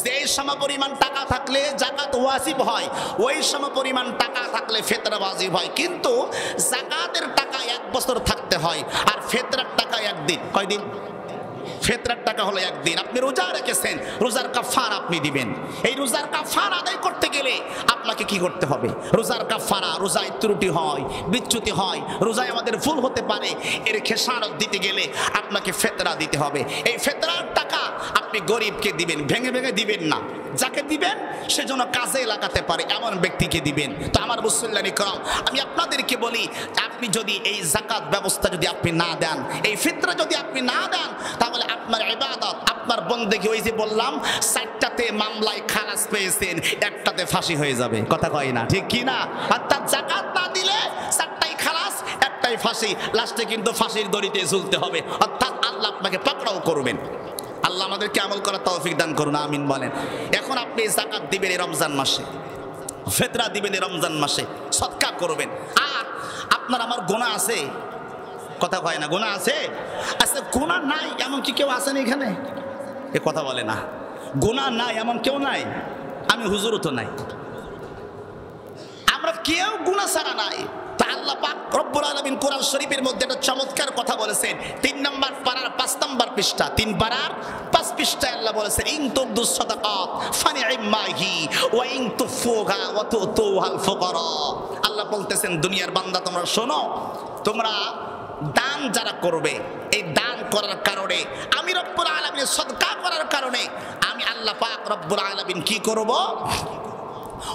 [SPEAKER 1] যে সমপরিমাণ টাকা থাকলে যাকাত ওয়াজিব হয়, ওই সমপরিমাণ টাকা থাকলে ফিতরা ওয়াজিব হয়। কিন্তু যাকাতের টাকা 1 বছর থাকতে হয়, আর ফিতরার টাকা 1 দিন। কয় দিন? ফিতরার টাকা হলো একদিন। আপনি রোজা রেখেছেন, রোজার কাফারা আপনি দিবেন। এই রোজার কাফারা আদায় করতে গেলে আপনাকে কি করতে হবে? রোজার কাফারা, রোজায় ত্রুটি হয়, বিচ্যুতি হয়, রোজায় আমাদের ভুল হতে পারে, এর খেসারত দিতে গেলে আপনাকে ফিতরা দিতে হবে। এই ফিতরার টাকা আপনি গরিবকে দিবেন, ভেঙে ভেঙে দিবেন না। যাকে দিবেন সে যেন কাজে লাগাতে পারে এমন ব্যক্তিকে দিবেন। তো আমার মুসল্লিয়ান ইকরাম, আমি আপনাদেরকে বলি, আপনি যদি এই যাকাত ব্যবস্থা যদি আপনি না দেন, এই ফিতরা যদি আপনি না দেন, তাহলে আপনার ইবাদত, আপনার বন্দেগী, ওই যে বললাম 4টাতে মামলায় খালাস পেয়েছেন, 1টাতে ফাঁসি হয়ে যাবে। কথা কয় না, ঠিক কি না? অর্থাৎ যাকাত না দিলে 4টাই খালাস, 1টাই ফাঁসি, লাস্টে কিন্তু ফাঁসির দড়িতে ঝুলতে হবে। অর্থাৎ আল্লাহ আপনাকে পাকড়াও করবেন। আল্লাহ আমাদেরকে আমল করার তৌফিক দান করুন, আমিন বলেন। এখন আপনি যাকাত দিবেন এই রমজান মাসে, ফিতরা দিবেন এই রমজান মাসে, সদকা করবেন। আর আপনার আমার গুনাহ আছে, কথা কয় না, গুনাহ আছে? আচ্ছা, গুনাহ নাই এমন কি কেউ আছেন এখানে? এ কথা বলে না। গুনাহ নাই এমন কেউ নাই? আমি হুজুরও তো নাই, আমরা কেউ গুনাহ ছাড়া নাই। তা আল্লাহ পাক রব্বুল আলামিন কোরআন শরীফের মধ্যে একটা চমৎকার কথা বলেছেন। 3 নম্বর পারার 5 নম্বর পৃষ্ঠা, 3 পারার 5 পৃষ্ঠায় আল্লাহ বলেছেন, ইন তুবদুস সাদাকাত ফানি'মাহি ওয়া ইন তুফুহা ওয়া তুতুহাল ফুকারা। আল্লাহ বলতেছেন, দুনিয়ার বান্দা তোমরা শোনো, তোমরা দান যারা করবে, এই দান করার কারণে আমি রব্বুল আলামিন, সদকা করার কারণে আমি আল্লাহ পাক রব্বুল আলামিন কি করব?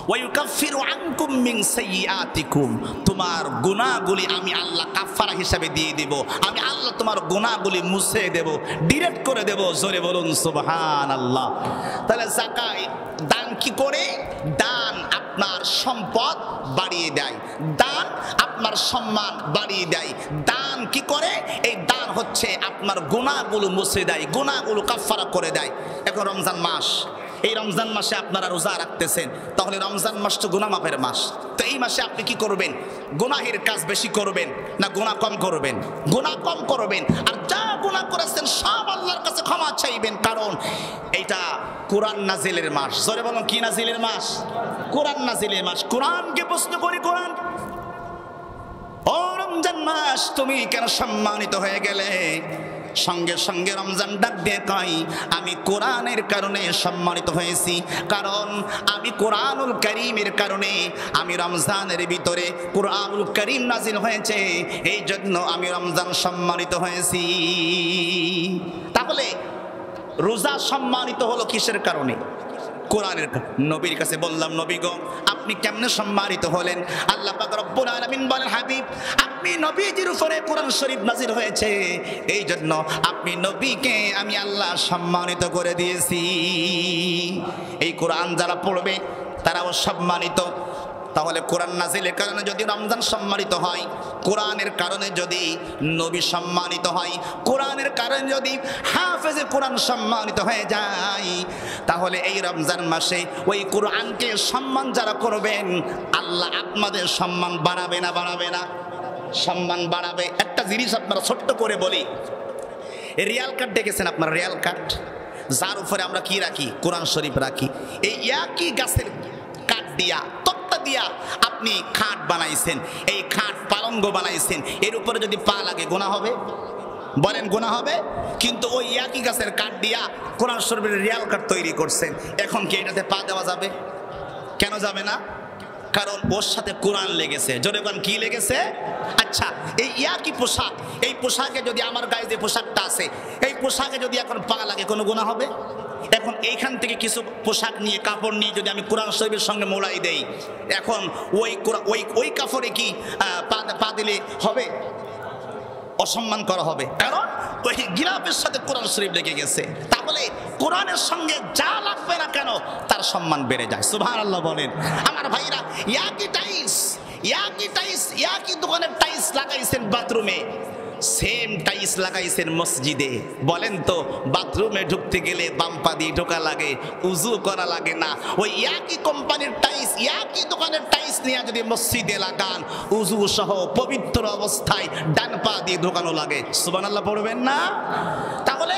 [SPEAKER 1] ওয়ায়ুকাফিরু আনকুম মিন সাইয়্যাতিকুম, তোমার গুনাহগুলি আমি আল্লাহ কাফারা হিসাবে দিয়ে দেব। আমি আল্লাহ তোমার গুনাহগুলি মুছে দেব, ডিলিট করে দেব। জোরে বলুন সুবহানাল্লাহ। তাহলে যাকাত দান কি করে? দান আপনার সম্পদ বাড়িয়ে দেয়, দান আপনার সম্মান বাড়িয়ে দেয়। দান কি করে? এই দান হচ্ছে আপনার গুনাহগুলো মুছে দেয়, গুনাহগুলো কাফারা করে দেয়। এখন রমজান মাস, এই রমজান মাসে আপনারা রোজা রাখতেছেন, তাহলে রমজান মাস তো গুনাহ মাফের মাস। তো এই মাসে আপনি কি করবেন? গুনাহের কাজ বেশি করবেন না গুনাহ কম করবেন? গুনাহ কম করবেন। আর যা গুনাহ করেছেন সব আল্লাহর কাছে ক্ষমা চাইবেন, কারণ এইটা কোরআন নাজিলের মাস। জোরে বলুন, কি নাজিলের মাস? কোরআন নাজিলের মাস। কোরআনকে প্রশ্ন করি, কোরআন, ও রমজান মাস তুমি কেন সম্মানিত হয়ে গেলে? সঙ্গে সঙ্গে রমজান ডাক দিয়ে কয়, আমি কোরআনের কারণে সম্মানিত হয়েছি, কারণ আমি কোরআনুল কারীমের কারণে, আমি রমজানের ভিতরে কোরআনুল কারীম নাজিল হয়েছে, এই জন্য আমি রমজান সম্মানিত হয়েছি। তাহলে রোজা সম্মানিত হলো কিসের কারণে? কোরআনের। নবীর কাছে বললাম, নবী গো আপনি কেমনে সম্মানিত হলেন? আল্লাহ পাক রব্বুল আলামিন বলেন, হাবিব আপনি নবীজির উপরে কোরআন শরীফ নাজিল হয়েছে, এই জন্য আপনি নবীকে আমি আল্লাহ সম্মানিত করে দিয়েছি। এই কোরআন যারা পড়বে তারাও সম্মানিত। তাহলে কোরআন নাজিলের কারণে যদি রমজান সম্মানিত হয়, কোরআনের কারণে যদি নবী সম্মানিত হয়, কোরআনের কারণে যদি হাফেজে কোরআন সম্মানিত হয়ে যায়, তাহলে এই রমজান মাসে ওই কোরআনকে সম্মান যারা করবেন, আল্লাহ আপনাদের সম্মান বাড়াবে না বাড়াবে না? সম্মান বাড়াবে। একটা জিনিস আপনারা ছোট্ট করে বলি, রিয়াল কার্ড দেখেছেন আপনারা? রিয়াল কার্ড, যার উপরে আমরা কি রাখি? কোরআন শরীফ রাখি। এই একই গাছের কাঠ দিয়া, তক্তা দিয়া আপনি খাট বানাইছেন, এই খাট পালঙ্গ বানাইছেন, এর উপরে যদি পা লাগে গুনাহ হবে? বলেন গুনাহ হবে? কিন্তু ওই একই গাছের কাঠ দিয়া কোরআন শরীফের রিয়াল কাঠ তৈরি করছেন, এখন কি এটাতে পা দেওয়া যাবে? কেন যাবে না? কারণ ওর সাথে কোরআন লেগেছে। জোরে বলেন, কি লেগেছে? আচ্ছা, এই একই পোশাক, এই পোশাকে যদি আমার গায়ে যে পোশাকটা আছে, এই পোশাকে যদি এখন পা লাগে, কোনো গুনাহ হবে? এখন এইখান থেকে কিছু পোশাক নিয়ে, কাপড় নিয়ে যদি আমি কোরআন শরীফের সঙ্গে মোড়াই দেই, এখন ওই কাপড়ে কি পা দিলে হবে? অসম্মান করা হবে, কারণ ওই গিলাফের সাথে কোরআন শরীফ লেগে গেছে। তাহলে কোরআনের সঙ্গে যা লাগবে না কেন তার সম্মান বেড়ে যায়। সুবহানাল্লাহ বলেন। আমার ভাইরা, একই দোকানের টাইলস লাগাইছেন বাথরুমে, সেম টাইলস লাগাইছেন মসজিদে। বলেন তো, বাথরুমে ঢুকতে গেলে বাম পা দিয়ে ঢোকা লাগে, উজু করা লাগে না। ওই একই কোম্পানির টাইলস, একই দোকানের টাইলস নিয়ে যদি মসজিদে লাগান, উজু সহ পবিত্র অবস্থায় ডান পা দিয়ে ঢোকানো লাগে। সুবহানাল্লাহ পড়বেন না? তাহলে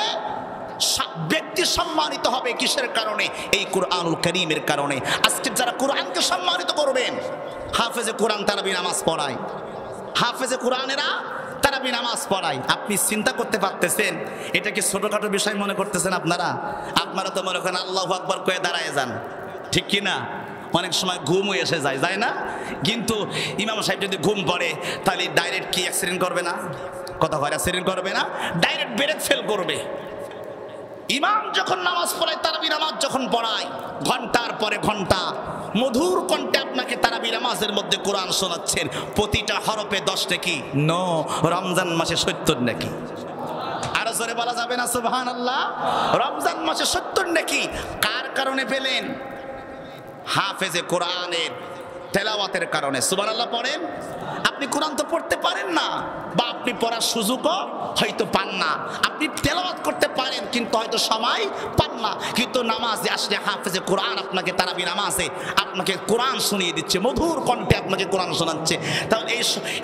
[SPEAKER 1] ব্যক্তি সম্মানিত হবে কিসের কারণে? এই কোরআনুল কারীমের কারণে। আজকে যারা কোরআনকে সম্মানিত করবেন, হাফেজে কোরআন তারাবি নামাজ পড়ায়, হাফেজে কোরআনেরা তারা তারাবি নামাজ পড়াই, আপনি চিন্তা করতে পারতেছেন এটা কি ছোটখাটো বিষয় মনে করতেছেন আপনারা? আপনারা তো মনে করেন আল্লাহু আকবার কয়ে দাঁড়ায় যান, ঠিক কি না? অনেক সময় ঘুমও এসে যায়, যায় না? কিন্তু ইমাম সাহেব যদি ঘুম পড়ে তাহলে ডাইরেক্ট কি অ্যাক্সিডেন্ট করবে না? কথা হয়, অ্যাক্সিডেন্ট করবে না, ডাইরেক্ট ব্রেক ফেল করবে। ইমাম যখন নামাজ পড়ায়, তারাবি নামাজ যখন পড়ায়, ঘন্টার পরে ঘন্টা মধুর কণ্ঠে আপনাকে তারাবি নামাজের মধ্যে কোরআন শোনাচ্ছেন, প্রতিটা হরফে 10 নেকি, নো রমজান মাসে 70 নেকি। আরো জোরে বলা যাবে না সুবহানাল্লাহ? রমজান মাসে 70 নেকি। কার কারণে পেলেন? হাফেজে কোরআনের তেলাওয়াতের কারণে। সুবহানাল্লাহ পড়েন। আপনি কোরআন তো পড়তে পারেন না, বা আপনি পড়ার সুযোগও হয়তো পান না, আপনি তেলাওয়াত করতে পারেন কিন্তু হয়তো সময় পান না, কিন্তু নামাজে আসলে হাফেজে কোরআন আপনাকে তারাবি নামাজে আপনাকে কোরআন শুনিয়ে দিচ্ছে, মধুর কণ্ঠে আপনাকে কোরআন শোনাচ্ছে। তাহলে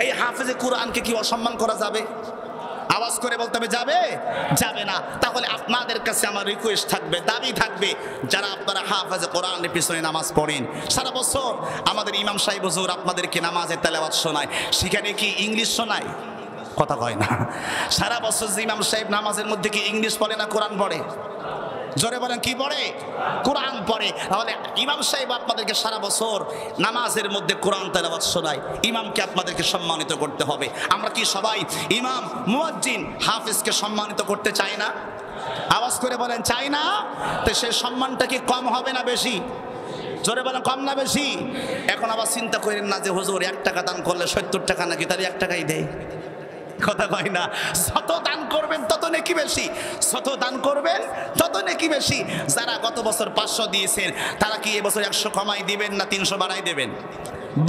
[SPEAKER 1] এই হাফেজে কোরআনকে কি অসম্মান করা যাবে? আওয়াজ করে বলতে হবে যাবে? যাবে না। তাহলে আপনাদের কাছে আমার রিকোয়েস্ট থাকবে, দাবি থাকবে, যারা আপনারা হাফেজে কোরআনের পিছনে নামাজ পড়েন, সারা বছর আমাদের ইমাম সাহেব হুজুর আপনাদেরকে নামাজে তেলাওয়াত শোনায়, সেখানে কি ইংলিশ শোনায়? কথা কয় না। সারা বছর যে ইমাম সাহেব নামাজের মধ্যে কি ইংলিশ পড়ে না কোরআন পড়ে? জোরে বলেন, কি পড়ে? কোরআন পড়ে। তাহলে ইমাম সাহেব আপনাদেরকে সারা বছর নামাজের মধ্যে কোরআন তেলাওয়াত শোনায়, ইমামকে আপনাদেরকে সম্মানিত করতে হবে। আমরা কি সবাই ইমাম, মুয়াজ্জিন, হাফেজকে সম্মানিত করতে চাই না? আওয়াজ করে বলেন চাই না? তো সেই সম্মানটা কি কম হবে না বেশি? জোরে বলেন কম না বেশি? এখন আবার চিন্তা করেন না যে হুজুর 1 টাকা দান করলে 70 টাকা নাকি, তাহলে 1 টাকাই দেয়। কথা কয় না? যত দান করবেন তত নেকি বেশি, যত দান করবেন তত নেকি বেশি। যারা গত বছর 500 দিয়েছেন তারা কি এবছর 100 কমাই দিবেন না 300 বাড়াই দেবেন?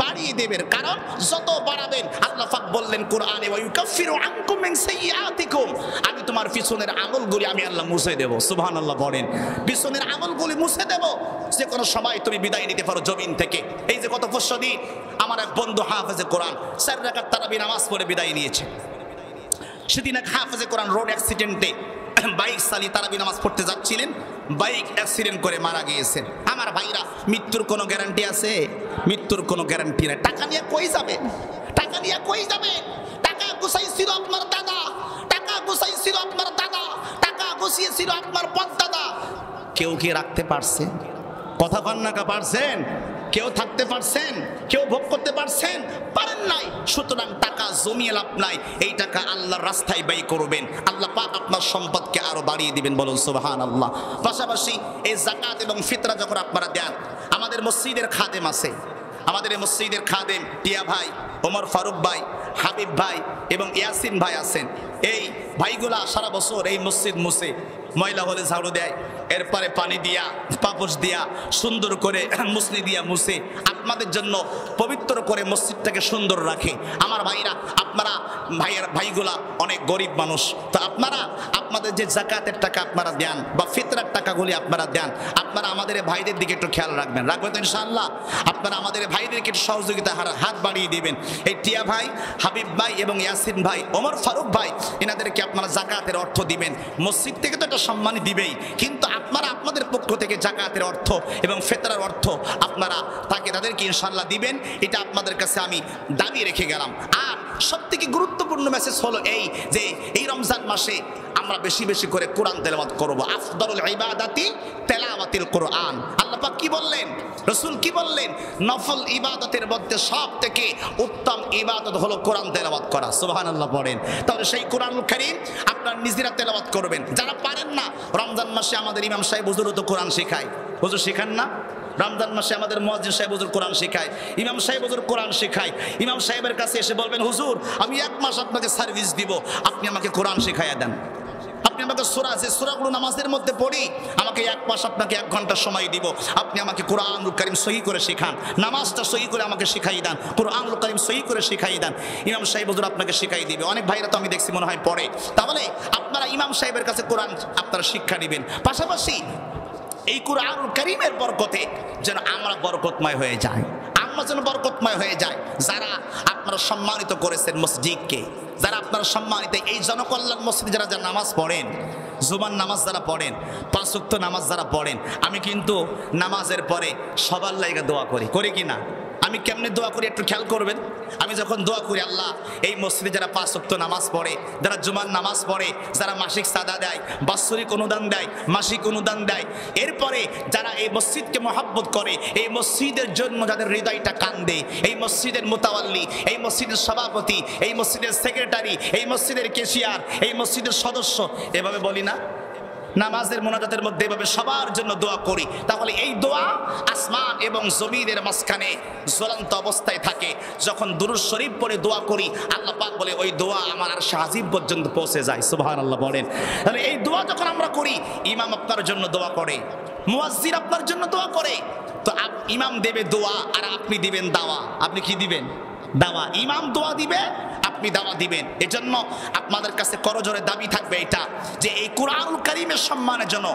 [SPEAKER 1] বাড়িয়ে দেবেন। কারণ যত বাড়াবেন, আল্লাহ পাক বললেন কোরআনে, ওয়া ইউকাফিরু আনকুম মিন সাইয়্যাতিকুম, আমি তোমার পিছনের আমলগুলি আমি আল্লাহ মুছে দেব। সুবহানাল্লাহ পড়েন। পিছনের আমলগুলি মুছে দেব, যে কোনো সময় তুমি বিদায় নিতে পারো জমিন থেকে। এই যে গত 500 দিন আমার এক বন্ধু হাফেজে কোরআন 4 রাকাত তারাবি নামাজ পড়ে বিদায় নিয়েছে। সেদিন এক হাফেজে কোরআন রোড অ্যাক্সিডেন্টে বাইক চালিয়ে তারাবি নামাজ পড়তে যাচ্ছিলেন, বাইক অ্যাক্সিডেন্ট করে মারা গিয়েছেন। আমার ভাইরা, মৃত্যুর কোনো গ্যারান্টি আছে? মৃত্যুর কোনো গ্যারান্টি নাই। টাকা নিয়ে কই যাবেন? টাকা নিয়ে কই যাবেন? টাকা গুছাইছিল আপনার দাদা, টাকা গুছাইছিল আপনার দাদা, টাকা গুছিয়েছিল আপনার পরদাদা। কেউ কি রাখতে পারছে? কথা কন্যাকা পারছেন? কেউ থাকতে পারছেন? কেউ ভোগ করতে পারছেন? পারেন নাই। সুতরাং টাকা জমিয়ে লাভ নাই, এই টাকা আল্লাহর রাস্তায় ব্যয় করবেন, আল্লাহ পাক আপনার সম্পদকে আরো বাড়িয়ে দিবেন। বলুন সুবহানাল্লাহ। পাশাপাশি এই যাকাত এবং ফিতরা যখন আপনারা দেন, আমাদের মসজিদের খাদেম আছে, আমাদের এই মসজিদের খাদেম টিয়া ভাই, ওমর ফারুক ভাই, হাবিব ভাই এবং ইয়াসিন ভাই আছেন। এই ভাইগুলা সারা বছর এই মসজিদ মুছে, ময়লা হলে ঝাড়ু দেয়, এরপরে পানি দিয়া, পাপোশ দিয়া, সুন্দর করে মুসলি দিয়া মুছে আপনাদের জন্য পবিত্র করে মসজিদটাকে সুন্দর রাখে। আমার ভাইরা, আপনারা ভাইগুলা অনেক গরিব মানুষ, তো আপনারা আপনাদের যে যাকাতের টাকা আপনারা দেন বা ফিতরার টাকাগুলি আপনারা দেন, আপনারা আমাদের ভাইদের দিকে একটু খেয়াল রাখবেন। রাখবেন তো ইনশাআল্লাহ? আপনারা আমাদের ভাইদেরকে একটু সহযোগিতা হাত বাড়িয়ে দিবেন। এই টিয়া ভাই, হাবিব ভাই এবং ইয়াসিন ভাই, ওমর ফারুক ভাই, এনাদেরকে আপনারা যাকাতের অর্থ দিবেন। মসজিদ থেকে তো এটা সম্মানই দিবেই, কিন্তু আপনারা আপনাদের পক্ষ থেকে যাকাতের অর্থ এবং ফিতরার অর্থ আপনারা তাদেরকে ইনশাআল্লাহ দিবেন। এটা আপনাদের কাছে আমি দাবি রেখে গেলাম। আর সবথেকে গুরুত্বপূর্ণ মেসেজ হলো এই যে এই রমজান মাসে আমরা বেশি বেশি করে কোরআন তেলাওয়াত করব। আফদালুল ইবাদাতি তেলাওয়াতুল কোরআন। আল্লাহ পাক কি বললেন, রাসূল কি বললেন? নফল ইবাদতের মধ্যে সবথেকে উত্তম ইবাদত হলো কোরআন তেলাওয়াত করা। সুবহানাল্লাহ পড়েন। তাহলে সেই কোরআনুল কারীম আপনারা নিজেরা তেলাওয়াত করবেন। যারা পারেন না, রমজান মাসে আমাদের ইমাম সাহেব হুজুর তো কোরআন শেখায়। হুজুর শেখান না? রমজান মাসে আমাদের মুয়াজ্জিন সাহেব হুজুর কোরআন শেখায়, ইমাম সাহেব হুজুর কোরআন শেখায়। ইমাম সাহেবের কাছে এসে বলবেন, হুজুর আমি 1 মাস আপনাকে সার্ভিস দিব, আপনি আমাকে কোরআন শেখাইয়া দেন। আপনি আমাকে সূরা, যে সূরাগুলো নামাজের মধ্যে পড়ি, আমাকে 1 মাস আপনাকে 1 ঘন্টা সময় দিব, আপনি আমাকে কোরআনুল কারীম সহি করে শেখান, নামাজটা সহি করে আমাকে শিখাই দেন, কোরআনুল কারীম সহি করে শিখাই দেন। ইমাম সাহেব হুজুর আপনাকে শিখাই দিবে। অনেক ভাইরা তো আমি দেখছি মনে হয় পড়ে। তাহলে আপনারা ইমাম সাহেবের কাছে কোরআন আপনারা শিক্ষা নেবেন। পাশাপাশি এই কোরআনুল কারীমের বরকতে যেন আমরা বরকতময় হয়ে যাই, আমরা যেন বরকতময় হয়ে যাই। যারা আপনারা সম্মানিত করেছেন মসজিদকে, যারা আপনারা সম্মানিত এই জনকল্যাণ মসজিদে যারা যারা নামাজ পড়েন, জুমার নামাজ যারা পড়েন, 5 ওয়াক্ত নামাজ যারা পড়েন, আমি কিন্তু নামাজের পরে সবার লাইগা দোয়া করি কি না? আমি কেমনে দোয়া করি একটু খেয়াল করবেন। আমি যখন দোয়া করি, আল্লাহ এই মসজিদে যারা 5 ওয়াক্ত নামাজ পড়ে, যারা জুমার নামাজ পড়ে, যারা মাসিক সাদা দেয়, বাৎসরিক অনুদান দেয়, মাসিক অনুদান দেয়, এরপরে যারা এই মসজিদকে মহব্বত করে, এই মসজিদের জন্য যাদের হৃদয়টা কান্দে, এই মসজিদের মুতাওয়াল্লি, এই মসজিদের সভাপতি, এই মসজিদের সেক্রেটারি, এই মসজিদের ক্যাশিয়ার, এই মসজিদের সদস্য, এভাবে বলি না? নামাজের মোনাজাতের মধ্যে এভাবে সবার জন্য দোয়া করি। তাহলে এই দোয়া আসমান এবং জমিনের মাঝখানে জ্বলন্ত অবস্থায় থাকে। যখন দুরূদ শরীফ পড়ে দোয়া করি, আল্লাহ পাক বলে ওই দোয়া আমার আরশে আজিম পর্যন্ত পৌঁছে যায়। সুবহানাল্লাহ বলেন। তাহলে এই দোয়া যখন আমরা করি, ইমাম আপনার জন্য দোয়া করে, মুয়াজ্জিন আপনার জন্য দোয়া করে। তো ইমাম দেবে দোয়া আর আপনি দিবেন দাওয়া। আপনি কি দিবেন? দাওয়া। ইমাম দোয়া দিবে, আপনি দাওয়া দিবেন। এজন্য আপনাদের কাছে করজোরে দাবি থাকবে এটা, যে এই কুরআনুল কারীমের সম্মানের জন্য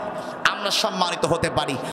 [SPEAKER 1] আমরা সম্মানিত হতে পারি।